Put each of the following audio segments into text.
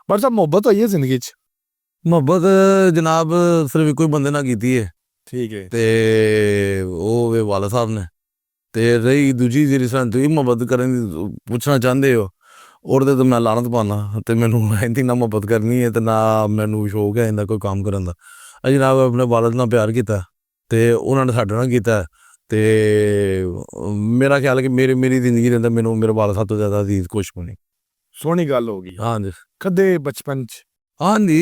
ਪਰ ਸਾਹਿਬ ਮੁਹੱਬਤ ਹੋਈ ਹੈ ਜ਼ਿੰਦਗੀ 'ਚ? ਮੁਹੱਬਤ ਜਨਾਬ ਸਿਰਫ ਇੱਕੋ ਹੀ ਬੰਦੇ ਨਾਲ ਕੀਤੀ ਹੈ ਠੀਕ ਹੈ। ਤੇ ਉਹ ਵੇ ਵਾਲਾ ਸਾਹਿਬ ਨੇ। ਤੇ ਰਹੀ ਦੂਜੀ ਜਿਹੜੀ ਸਾਨੂੰ ਤੁਸੀਂ ਮੁਹੱਬਤ ਕਰਨ ਦੀ ਪੁੱਛਣਾ ਚਾਹੁੰਦੇ ਹੋ, ਉਹਦੇ ਤੇ ਮੈਂ ਲਾਨਤ ਪਾਉਂਦਾ ਤੇ ਮੈਨੂੰ ਇੰਨੀ ਨਾ ਮੁਹੱਬਤ ਕਰਨੀ ਹੈ ਤੇ ਨਾ ਮੈਨੂੰ ਸ਼ੌਕ ਹੈ ਇਹਦਾ ਕੋਈ ਕੰਮ ਕਰਨ ਦਾ। ਜਨਾਬ ਆਪਣੇ ਵਾਲਦ ਨਾਲ ਪਿਆਰ ਕੀਤਾ ਤੇ ਉਹਨਾਂ ਨੇ ਸਾਡੇ ਨਾਲ ਕੀਤਾ ਤੇ ਮੇਰਾ ਖਿਆਲ ਹੈ ਕਿ ਮੇਰੀ ਜ਼ਿੰਦਗੀ ਦੇ ਅੰਦਰ ਮੈਨੂੰ ਮੇਰੇ ਵਾਲਦ ਸਾਹਿਬ ਤੋਂ ਜ਼ਿਆਦਾ ਅਜ਼ੀਜ਼ ਕੁਛ ਵੀ ਨਹੀਂ। ਸੋਹਣੀ ਗੱਲ ਹੋ ਗਈ। ਹਾਂਜੀ ਕਦੇ ਬਚਪਨ 'ਚ ਹਾਂਜੀ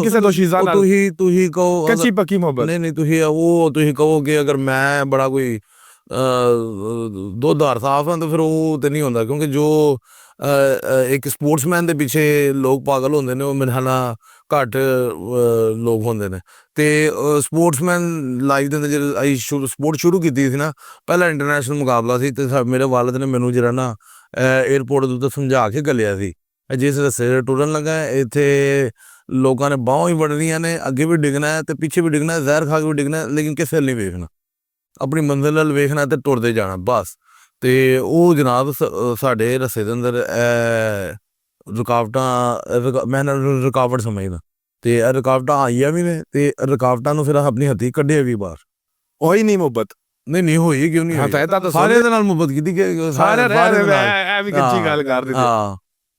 ਕਿਸੇ ਤੋਂ ਸ਼ੀਜ਼ਾ ਨਾਲ ਤੁਸੀਂ ਕਹੋ ਕੱਚੀ ਪੱਕੀ ਮੁਹੱਬਤ? ਨਹੀਂ ਤੁਸੀਂ ਕਹੋ ਕਿ ਅਗਰ ਮੈਂ ਬੜਾ ਕੋਈ ਦੁੱਧਦਾਰ ਸਾਫ ਹਾਂ ਤਾਂ ਫਿਰ ਉਹ ਤੇ ਨਹੀਂ ਹੁੰਦਾ, ਕਿਉਂਕਿ ਜੋ ਇੱਕ ਸਪੋਰਟਸਮੈਨ ਦੇ ਪਿੱਛੇ ਲੋਕ ਪਾਗਲ ਹੁੰਦੇ ਨੇ ਉਹ ਮੇਰੇ ਖਿਆਲ ਨਾਲ ਘੱਟ ਲੋਕ ਹੁੰਦੇ ਨੇ। ਤੇ ਸਪੋਰਟਸਮੈਨ ਲਾਈਫ ਦੇ ਅੰਦਰ ਜਦੋਂ ਅਸੀਂ ਸਪੋਰਟ ਸ਼ੁਰੂ ਕੀਤੀ ਸੀ ਨਾ, ਪਹਿਲਾ ਇੰਟਰਨੈਸ਼ਨਲ ਮੁਕਾਬਲਾ ਸੀ ਤੇ ਮੇਰੇ ਵਾਲਦ ਨੇ ਮੈਨੂੰ ਜਿਹੜਾ ਨਾ ਏਅਰਪੋਰਟ ਦੇ ਉੱਤੇ ਸਮਝਾ ਕੇ ਘੱਲਿਆ ਸੀ, ਜਿਸ ਰਸਤੇ ਟੁਰਨ ਲੱਗਾ ਇੱਥੇ ਲੋਕਾਂ ਨੇ ਬਾਹਾਂ ਹੀ ਵੜਨੀਆਂ ਨੇ, ਅੱਗੇ ਵੀ ਡਿੱਗਣਾ ਹੈ ਤੇ ਪਿੱਛੇ ਵੀ ਡਿੱਗਣਾ, ਜ਼ਹਿਰ ਖਾ ਕੇ ਵੀ ਡਿੱਗਣਾ, ਲੇਕਿਨ ਕਿਸੇ ਵੱਲ ਨਹੀਂ ਵੇਖਣਾ, ਆਪਣੀ ਮੰਜ਼ਿਲ ਵੱਲ ਵੇਖਣਾ ਤੇ ਟੁਰਦੇ ਜਾਣਾ ਬਸ। ਤੇ ਉਹ ਜਨਾਬ ਸਾਡੇ ਰਸਤੇ ਦੇ ਅੰਦਰ ਰੁਕਾਵਟਾਂ ਮੈਂ ਰੁਕਾਵਟ ਸਮਝਦਾ ਤੇ ਇਹ ਰੁਕਾਵਟਾਂ ਆਈਆਂ ਵੀ ਨੇ ਤੇ ਰੁਕਾਵਟਾਂ ਨੂੰ ਫਿਰ ਆਪਣੀ ਹੱਥੀਂ ਕੱਢਿਆ ਵੀ ਬਾਹਰ। ਹੋਈ ਨਹੀਂ ਮੁਹੱਬਤ? ਨਹੀਂ ਹੋਈ ਕਿਉਂ ਨਹੀਂ? ਸਾਰਿਆਂ ਸਾਰਿਆਂ ਦੇ ਨਾਲ ਮੁਹੱਬਤ ਕੀਤੀ ਕਿ ਸਾਰੇ ਇਹ ਵੀ ਕੱਚੀ ਗੱਲ ਕਰ ਦਿੱਤੀ। ਹਾਂ